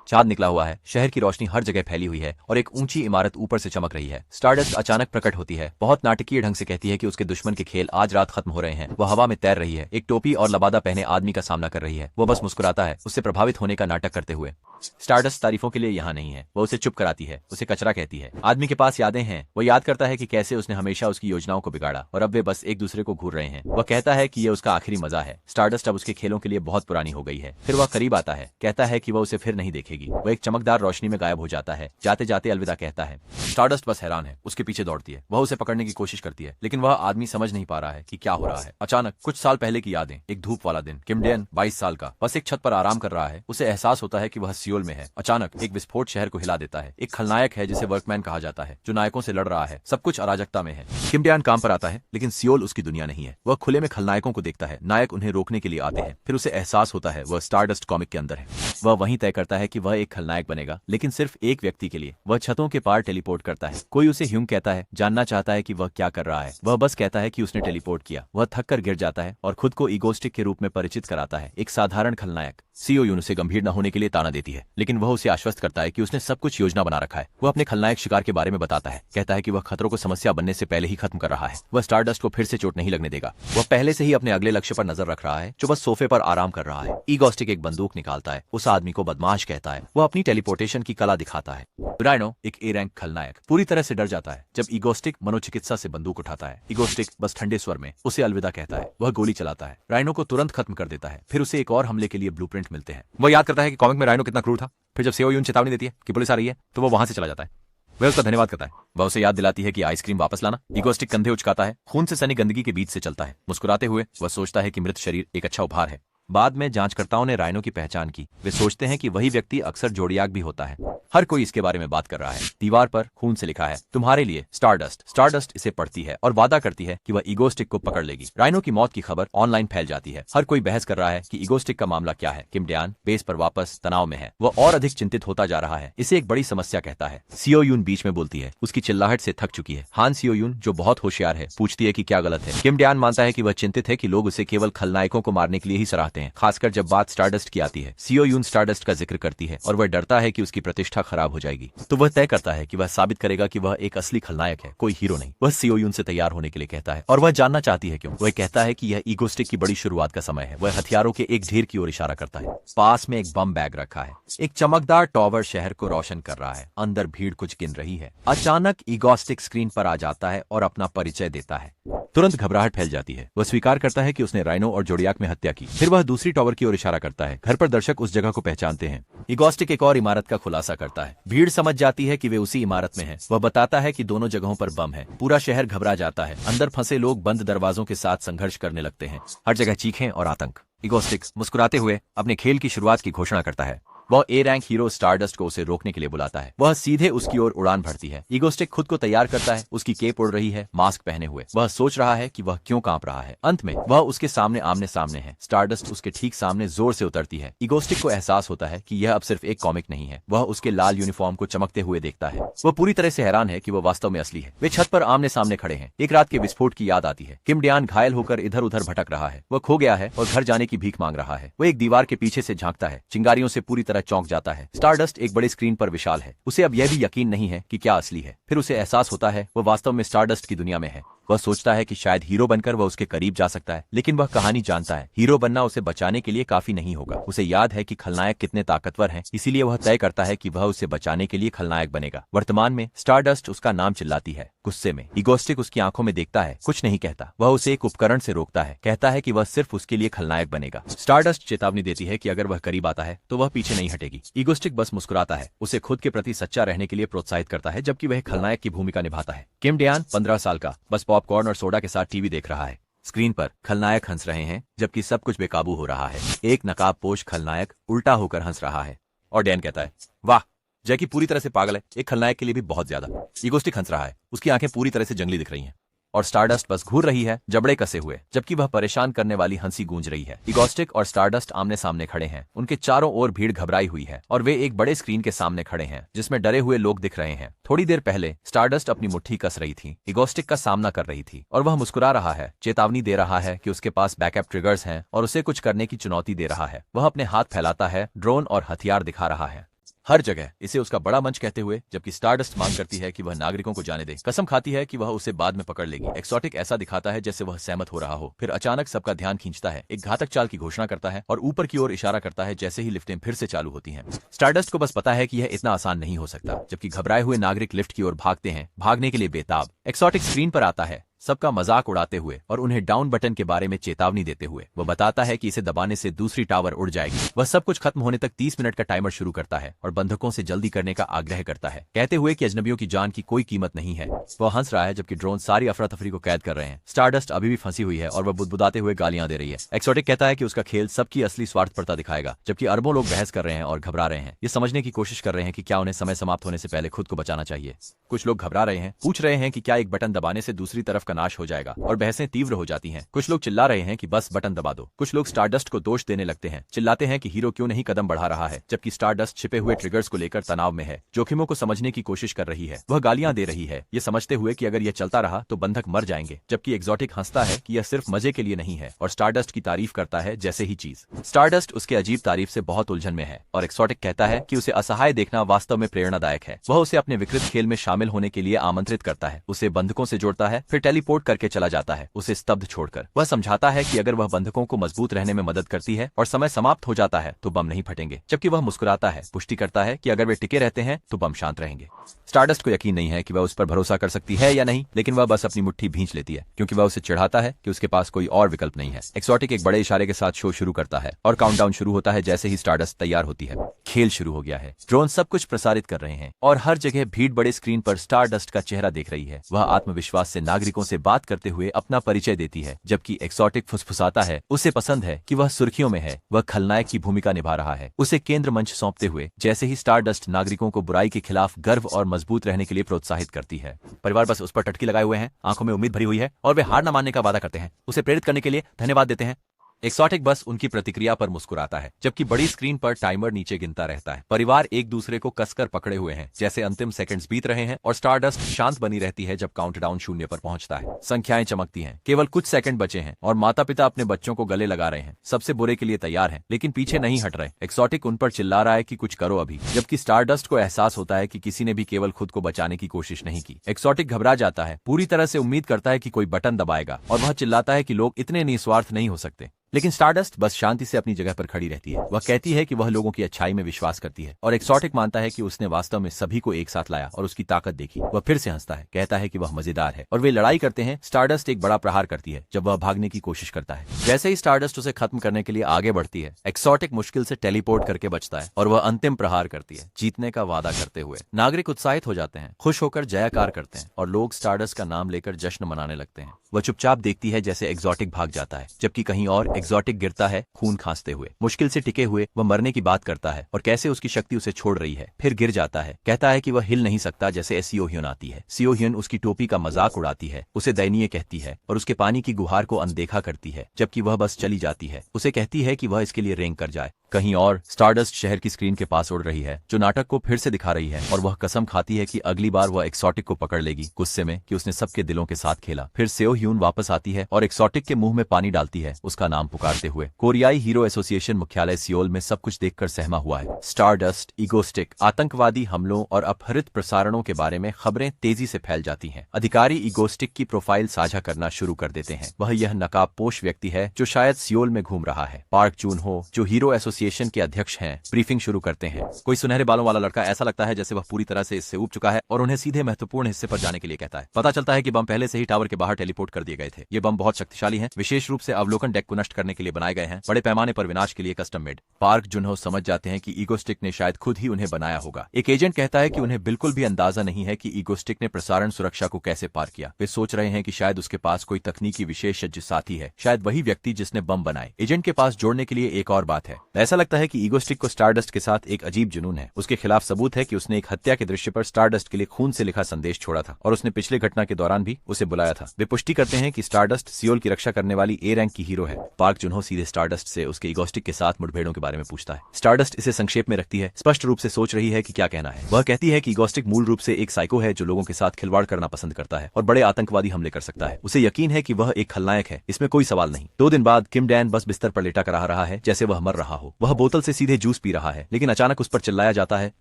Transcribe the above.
चांद निकला हुआ है, शहर की रोशनी हर जगह फैली हुई है और एक ऊंची इमारत ऊपर से चमक रही है। स्टारडस्ट अचानक प्रकट होती है, बहुत नाटकीय ढंग से कहती है कि उसके दुश्मन के खेल आज रात खत्म हो रहे हैं। वह हवा में तैर रही है, एक टोपी और लबादा पहने आदमी का सामना कर रही है। वो बस मुस्कुराता है, उससे प्रभावित होने का नाटक करते हुए। स्टारडस्ट तारीफों के लिए यहाँ नहीं है, वो उसे चुप कराती है, उसे कचरा कहती है। आदमी के पास यादें हैं, वो याद करता है कि कैसे उसने हमेशा उसकी योजनाओं को बिगाड़ा और अब वे बस एक दूसरे को घूर रहे हैं। वह कहता है कि यह उसका आखिरी मजा है। स्टारडस्ट अब उसके खेलों के लिए बहुत पुरानी हो गई है। फिर वह करीब आता है, कहता है कि वह उसे फिर नहीं देखेगी। वह एक चमकदार रोशनी में गायब हो जाता है, जाते जाते अलविदा कहता है। स्टारडस्ट बस हैरान है, उसके पीछे दौड़ती है। वह उसे पकड़ने की कोशिश करती है, लेकिन वह आदमी समझ नहीं पा रहा है कि क्या हो रहा है। अचानक कुछ साल पहले की यादें, एक धूप वाला दिन। किम डेन 22 साल का बस एक छत पर आराम कर रहा है। उसे एहसास होता है कि वह सियोल में है। अचानक एक विस्फोट शहर को हिला देता है। एक खलनायक है जिसे वर्कमैन कहा जाता है, जो नायकों से लड़ रहा है। सब कुछ अराजकता में है। किम डेन काम पर आता है, लेकिन सियोल उसकी दुनिया नहीं है। वह खुले में खलनायकों को देखता है, नायक उन्हें रोकने के लिए आते हैं। फिर उसे एहसास होता है वह स्टारडस्ट कॉमिक के अंदर है। वह वहीं तय करता है कि वह एक खलनायक बनेगा, लेकिन सिर्फ एक व्यक्ति के लिए। वह छतों के पार टेलीपोर्ट करता है। कोई उसे ह्यूम कहता है, जानना चाहता है कि वह क्या कर रहा है। वह बस कहता है कि उसने टेलीपोर्ट किया। वह थक कर गिर जाता है और खुद को ईगोस्टिक के रूप में परिचित कराता है, एक साधारण खलनायक। सीओ यून उसे गंभीर न होने के लिए ताना देती है, लेकिन वह उसे आश्वस्त करता है कि उसने सब कुछ योजना बना रखा है। वह अपने खलनायक शिकार के बारे में बताता है, कहता है कि वह खतरों को समस्या बनने से पहले ही खत्म कर रहा है। वह स्टारडस्ट को फिर से चोट नहीं लगने देगा। वह पहले से ही अपने अगले लक्ष्य पर नजर रख रहा है, जो बस सोफे पर आराम कर रहा है। ईगोस्टिक एक बंदूक निकालता है, उस आदमी को बदमाश कहता है। वह अपनी टेलीपोर्टेशन की कला दिखाता है। राइनो, एक ए रैंक खलनायक, पूरी तरह से डर जाता है जब ईगोस्टिक मनोचिकित्सा से बंदूक उठाता है। ईगोस्टिक बस ठंडे स्वर में उसे अलविदा कहता है। वह गोली चलाता है, राइनो को तुरंत खत्म कर देता है। फिर उसे एक और हमले के लिए ब्लूप्रिंट मिलते हैं। वह याद करता है कि कॉमिक में राइनो कितना क्रूर था। फिर जब सीओ यून चेतावनी देती है कि पुलिस आ रही है, तो वह वहां से चला जाता है। वह उसका धन्यवाद करता है। वह उसे याद दिलाती है कि आइसक्रीम वापस लाना। ईगोस्टिक कंधे उचकाता है, खून से सनी गंदगी के बीच से चलता है। मुस्कुराते हुए वह सोचता है कि मृत शरीर एक अच्छा उपहार है। बाद में जांचकर्ताओं ने राइनो की पहचान की। वे सोचते हैं कि वही व्यक्ति अक्सर जोडियाक भी होता है। हर कोई इसके बारे में बात कर रहा है। दीवार पर खून से लिखा है, तुम्हारे लिए स्टारडस्ट। स्टारडस्ट इसे पढ़ती है और वादा करती है कि वह ईगोस्टिक को पकड़ लेगी। राइनो की मौत की खबर ऑनलाइन फैल जाती है। हर कोई बहस कर रहा है कि ईगोस्टिक का मामला क्या है। किम डेन बेस पर वापस तनाव में है। वह और अधिक चिंतित होता जा रहा है। इसे एक बड़ी समस्या कहता है। सीओ यून बीच में बोलती है, उसकी चिल्लाहट से थक चुकी है। हान सीओ यून, जो बहुत होशियार है, पूछती है कि क्या गलत है। किम डेन मानता है कि वह चिंतित है कि लोग उसे केवल खलनायकों को मारने के लिए ही सराहते हैं, खासकर जब बात स्टारडस्ट की आती है। सीओ यून स्टारडस्ट का जिक्र करती है और वह डरता है कि उसकी प्रतिष्ठा खराब हो जाएगी। तो वह तय करता है कि वह साबित करेगा कि वह एक असली खलनायक है, कोई हीरो नहीं। वह सीओ यून से तैयार होने के लिए कहता है और वह जानना चाहती है क्यों। वह कहता है कि यह ईगोस्टिक की बड़ी शुरुआत का समय है। वह हथियारों के एक ढेर की ओर इशारा करता है। पास में एक बम बैग रखा है। एक चमकदार टॉवर शहर को रोशन कर रहा है। अंदर भीड़ कुछ गिन रही है। अचानक ईगोस्टिक स्क्रीन पर आ जाता है और अपना परिचय देता है। तुरंत घबराहट फैल जाती है। वह स्वीकार करता है कि उसने राइनो और जोडियाक में हत्या की। फिर वह दूसरी टॉवर की ओर इशारा करता है। घर पर दर्शक उस जगह को पहचानते हैं। ईगोस्टिक एक और इमारत का खुलासा करता है। भीड़ समझ जाती है कि वे उसी इमारत में हैं। वह बताता है कि दोनों जगहों पर बम है। पूरा शहर घबरा जाता है। अंदर फंसे लोग बंद दरवाजों के साथ संघर्ष करने लगते हैं। हर जगह चीखें और आतंक। ईगोस्टिक मुस्कुराते हुए अपने खेल की शुरुआत की घोषणा करता है। वह ए रैंक हीरो स्टारडस्ट को उसे रोकने के लिए बुलाता है। वह सीधे उसकी ओर उड़ान भरती है। ईगोस्टिक खुद को तैयार करता है। उसकी केप उड़ रही है, मास्क पहने हुए। वह सोच रहा है कि वह क्यों कांप रहा है। अंत में वह उसके सामने आमने सामने है। स्टारडस्ट उसके ठीक सामने जोर से उतरती है। ईगोस्टिक को एहसास होता है कि यह अब सिर्फ एक कॉमिक नहीं है। वह उसके लाल यूनिफॉर्म को चमकते हुए देखता है। वह पूरी तरह से हैरान है कि वह वास्तव में असली है। वे छत पर आमने सामने खड़े हैं। एक रात के विस्फोट की याद आती है। किम डेन घायल होकर इधर उधर भटक रहा है। वह खो गया है और घर जाने की भीख मांग रहा है। वह एक दीवार के पीछे से झांकता है, चिंगारियों से पूरी तरह चौंक जाता है। स्टारडस्ट एक बड़ी स्क्रीन पर विशाल है। उसे अब यह भी यकीन नहीं है कि क्या असली है। फिर उसे एहसास होता है वह वास्तव में स्टारडस्ट की दुनिया में है। वह सोचता है कि शायद हीरो बनकर वह उसके करीब जा सकता है, लेकिन वह कहानी जानता है हीरो बनना उसे बचाने के लिए काफी नहीं होगा। उसे याद है कि खलनायक कितने ताकतवर हैं, इसीलिए वह तय करता है कि वह उसे बचाने के लिए खलनायक बनेगा। वर्तमान में स्टारडस्ट उसका नाम चिल्लाती है, गुस्से में। ईगोस्टिक उसकी आंखों में देखता है, कुछ नहीं कहता। वह उसे एक उपकरण से रोकता है, कहता है कि वह सिर्फ उसके लिए खलनायक बनेगा। स्टारडस्ट चेतावनी देती है कि अगर वह करीब आता है तो वह पीछे नहीं हटेगी। ईगोस्टिक बस मुस्कुराता है, उसे खुद के प्रति सच्चा रहने के लिए प्रोत्साहित करता है, जबकि वह खलनायक की भूमिका निभाता है। किम डेन 15 साल का बस पॉपकॉर्न और सोडा के साथ टीवी देख रहा है। स्क्रीन पर खलनायक हंस रहे हैं जबकि सब कुछ बेकाबू हो रहा है। एक नकाबपोश खलनायक उल्टा होकर हंस रहा है और डैन कहता है, वाह, जैकी पूरी तरह से पागल है, एक खलनायक के लिए भी बहुत ज्यादा। ईगोस्टिक हंस रहा है, उसकी आंखें पूरी तरह से जंगली दिख रही हैं और स्टारडस्ट बस घूर रही है, जबड़े कसे हुए, जबकि वह परेशान करने वाली हंसी गूंज रही है। ईगोस्टिक और स्टारडस्ट आमने सामने खड़े हैं। उनके चारों ओर भीड़ घबराई हुई है और वे एक बड़े स्क्रीन के सामने खड़े हैं जिसमें डरे हुए लोग दिख रहे हैं। थोड़ी देर पहले स्टारडस्ट अपनी मुट्ठी कस रही थी, ईगोस्टिक का सामना कर रही थी और वह मुस्कुरा रहा है, चेतावनी दे रहा है कि उसके पास बैकअप ट्रिगर्स हैं और उसे कुछ करने की चुनौती दे रहा है। वह अपने हाथ फैलाता है, ड्रोन और हथियार दिखा रहा है। हर जगह इसे उसका बड़ा मंच कहते हुए, जबकि स्टारडस्ट मांग करती है कि वह नागरिकों को जाने दे। कसम खाती है कि वह उसे बाद में पकड़ लेगी। एक्सोटिक ऐसा दिखाता है जैसे वह सहमत हो रहा हो, फिर अचानक सबका ध्यान खींचता है, एक घातक चाल की घोषणा करता है और ऊपर की ओर इशारा करता है जैसे ही लिफ्टें फिर से चालू होती हैं। स्टारडस्ट को बस पता है कि यह इतना आसान नहीं हो सकता, जबकि घबराए हुए नागरिक लिफ्ट की ओर भागते हैं, भागने के लिए बेताब। एक्सोटिक स्क्रीन पर आता है, सबका मजाक उड़ाते हुए और उन्हें डाउन बटन के बारे में चेतावनी देते हुए। वह बताता है कि इसे दबाने से दूसरी टावर उड़ जाएगी। वह सब कुछ खत्म होने तक 30 मिनट का टाइमर शुरू करता है और बंधकों से जल्दी करने का आग्रह करता है, कहते हुए कि अजनबियों की जान की कोई कीमत नहीं है। वह हंस रहा है जबकि ड्रोन सारी अफरा तफरी को कैद कर रहे हैं। स्टारडस्ट अभी भी फंसी हुई है और वह बुदबुदाते हुए गालियां दे रही है। एक्सोटिक कहता है कि उसका खेल सबकी असली स्वार्थपरता दिखाएगा, जबकि अरबों लोग बहस कर रहे हैं और घबरा रहे हैं। ये समझने की कोशिश कर रहे हैं कि क्या उन्हें समय समाप्त होने से पहले खुद को बचाना चाहिए। कुछ लोग घबरा रहे हैं, पूछ रहे हैं कि क्या एक बटन दबाने से दूसरी तरफ का नाश हो जाएगा, और बहसें तीव्र हो जाती हैं। कुछ लोग चिल्ला रहे हैं कि बस बटन दबा दो। कुछ लोग स्टारडस्ट को दोष देने लगते हैं, चिल्लाते हैं कि हीरो क्यों नहीं कदम बढ़ा रहा है, जबकि स्टारडस्ट छिपे हुए ट्रिगर्स को लेकर तनाव में है, जोखिमों को समझने की कोशिश कर रही है। वह गालियां दे रही है, ये समझते हुए कि अगर यह चलता रहा तो बंधक मर जाएंगे, जबकि एक्सोटिक हंसता है कि यह सिर्फ मजे के लिए नहीं है और स्टारडस्ट की तारीफ करता है जैसे ही चीज। स्टारडस्ट उसके अजीब तारीफ से बहुत उलझन में है और एक्सोटिक कहता है कि उसे असहाय देखना वास्तव में प्रेरणादायक है। वह उसे अपने विकृत खेल में शामिल होने के लिए आमंत्रित करता है, उसे बंधकों से जोड़ता है, फिर टेलीपोर्ट करके चला जाता है, उसे स्तब्ध छोड़कर। वह समझाता है कि अगर वह बंधकों को मजबूत रहने में मदद करती है और समय समाप्त हो जाता है तो बम नहीं फटेंगे, जबकि वह मुस्कुराता है, पुष्टि करता है कि अगर वे टिके रहते हैं तो बम शांत रहेंगे। स्टारडस्ट को यकीन नहीं है कि वह उस पर भरोसा कर सकती है या नहीं, लेकिन वह बस अपनी मुट्ठी भींच लेती है, क्योंकि वह उसे चिढ़ाता है कि उसके पास कोई और विकल्प नहीं है। एक्सोटिक एक बड़े इशारे के साथ शो शुरू करता है और काउंटडाउन शुरू होता है। जैसे ही स्टारडस्ट तैयार होती है, खेल शुरू हो गया है। ड्रोन सब कुछ प्रसारित कर रहे हैं और हर जगह भीड़ बड़े स्क्रीन पर स्टारडस्ट का चेहरा देख रही है। वह आत्मविश्वास से नागरिकों से बात करते हुए अपना परिचय देती है, जबकि एक्सोटिक फुसफुसाता है उसे पसंद है कि वह सुर्खियों में है, वह खलनायक की भूमिका निभा रहा है। उसे केंद्र मंच सौंपते हुए जैसे ही स्टारडस्ट नागरिकों को बुराई के खिलाफ गर्व और मजबूत रहने के लिए प्रोत्साहित करती है। परिवार बस उस पर टटकी लगाए हुए हैं, आंखों में उम्मीद भरी हुई है और वे हार न मानने का वादा करते हैं। उसे प्रेरित करने के लिए धन्यवाद देते हैं। एक्सोटिक बस उनकी प्रतिक्रिया पर मुस्कुराता है, जबकि बड़ी स्क्रीन पर टाइमर नीचे गिनता रहता है। परिवार एक दूसरे को कसकर पकड़े हुए हैं, जैसे अंतिम सेकंड्स बीत रहे हैं और स्टारडस्ट शांत बनी रहती है जब काउंटडाउन 0 पर पहुंचता है। संख्याएं चमकती हैं, केवल कुछ सेकंड बचे हैं और माता पिता अपने बच्चों को गले लगा रहे हैं, सबसे बुरे के लिए तैयार हैं, लेकिन पीछे नहीं हट रहे। एक्सोटिक उन पर चिल्ला रहा है कि कुछ करो अभी, जबकि स्टारडस्ट को एहसास होता है कि किसी ने भी केवल खुद को बचाने की कोशिश नहीं की। एक्सोटिक घबरा जाता है, पूरी तरह से उम्मीद करता है कि कोई बटन दबाएगा और वह चिल्लाता है कि लोग इतने निस्वार्थ नहीं हो सकते, लेकिन स्टारडस्ट बस शांति से अपनी जगह पर खड़ी रहती है। वह कहती है कि वह लोगों की अच्छाई में विश्वास करती है और एक्सोटिक मानता है कि उसने वास्तव में सभी को एक साथ लाया और उसकी ताकत देखी। वह फिर से हंसता है, कहता है कि वह मजेदार है और वे लड़ाई करते हैं। स्टारडस्ट एक बड़ा प्रहार करती है जब वह भागने की कोशिश करता है। जैसे ही स्टारडस्ट उसे खत्म करने के लिए आगे बढ़ती है, एक्सोटिक मुश्किल से टेलीपोर्ट करके बचता है और वह अंतिम प्रहार करती है, जीतने का वादा करते हुए। नागरिक उत्साहित हो जाते हैं, खुश होकर जयकार करते हैं और लोग स्टारडस्ट का नाम लेकर जश्न मनाने लगते हैं। वह चुपचाप देखती है जैसे एक्सोटिक भाग जाता है, जबकि कहीं और एक्सोटिक गिरता है, खून खांसते हुए। मुश्किल से टिके हुए वह मरने की बात करता है और कैसे उसकी शक्ति उसे छोड़ रही है, फिर गिर जाता है। कहता है कि वह हिल नहीं सकता जैसे सियो ह्यून आती है। सियो ह्यून उसकी टोपी का मजाक उड़ाती है, उसे दयनीय कहती है और उसके पानी की गुहार को अनदेखा करती है, जबकि वह बस चली जाती है। उसे कहती है कि वह इसके लिए रेंग कर जाए। कहीं और स्टारडस्ट शहर की स्क्रीन के पास उड़ रही है, जो नाटक को फिर से दिखा रही है, और वह कसम खाती है कि अगली बार वह एक्सोटिक को पकड़ लेगी, गुस्से में कि उसने सबके दिलों के साथ खेला। फिर सियो ह्यून वापस आती है और एक्सोटिक के मुंह में पानी डालती है, उसका नाम पुकारते हुए। कोरियाई हीरो एसोसिएशन मुख्यालय सियोल में सब कुछ देखकर सहमा हुआ है। स्टारडस्ट, ईगोस्टिक, आतंकवादी हमलों और अपहरित प्रसारणों के बारे में खबरें तेजी से फैल जाती हैं। अधिकारी ईगोस्टिक की प्रोफाइल साझा करना शुरू कर देते हैं। वह यह नकाबपोश व्यक्ति है जो शायद सियोल में घूम रहा है। पार्क जून हो, जो हीरो एसोसिएशन के अध्यक्ष हैं, ब्रीफिंग शुरू करते हैं। कोई सुनहरे बालों वाला लड़का, ऐसा लगता है जैसे वह पूरी तरह से इससे ऊब चुका है, और उन्हें सीधे महत्वपूर्ण हिस्से पर जाने के लिए कहता है। पता चलता है कि बम पहले से ही टावर के बाहर टेलीपोर्ट कर दिए गए थे। ये बम बहुत शक्तिशाली हैं, विशेष रूप से अवलोकन डेक को नष्ट करने के लिए बनाए गए हैं, बड़े पैमाने पर विनाश के लिए कस्टम मेड। पार्क जुनहो समझ जाते हैं कि ईगोस्टिक ने शायद खुद ही उन्हें बनाया होगा। एक एजेंट कहता है कि उन्हें बिल्कुल भी अंदाजा नहीं है कि ईगोस्टिक ने प्रसारण सुरक्षा को कैसे पार किया। वे सोच रहे हैं कि शायद उसके पास कोई तकनीकी विशेषज्ञ साथी है, शायद वही व्यक्ति जिसने बम बनाए। एजेंट के पास जोड़ने के लिए एक और बात है। ऐसा लगता है कि ईगोस्टिक को स्टारडस्ट के साथ एक अजीब जुनून है। उसके खिलाफ सबूत है कि उसने एक हत्या के दृश्य पर स्टारडस्ट के लिए खून से लिखा संदेश छोड़ा था और उसने पिछले घटना के दौरान भी उसे बुलाया था। वे पुष्टि करते हैं कि स्टारडस्ट सियोल की रक्षा करने वाली ए रैंक की हीरो है। पार्क जुनहो सीधे स्टारडस्ट से उसके ईगोस्टिक के साथ मुठभेड़ों के बारे में पूछता है। स्टारडस्ट इसे संक्षेप में रखती है, स्पष्ट रूप से सोच रही है कि क्या कहना है। वह कहती है कि ईगोस्टिक मूल रूप से एक साइको है जो लोगों के साथ खिलवाड़ करना पसंद करता है और बड़े आतंकवादी हमले कर सकता है। उसे यकीन है कि वह एक खलनायक है, इसमें कोई सवाल नहीं। 2 दिन बाद किम डैन बस बिस्तर पर लेटा कर रहा है जैसे वह मर रहा हो। वह बोतल से सीधे जूस पी रहा है, लेकिन अचानक उस पर चिल्लाया जाता है,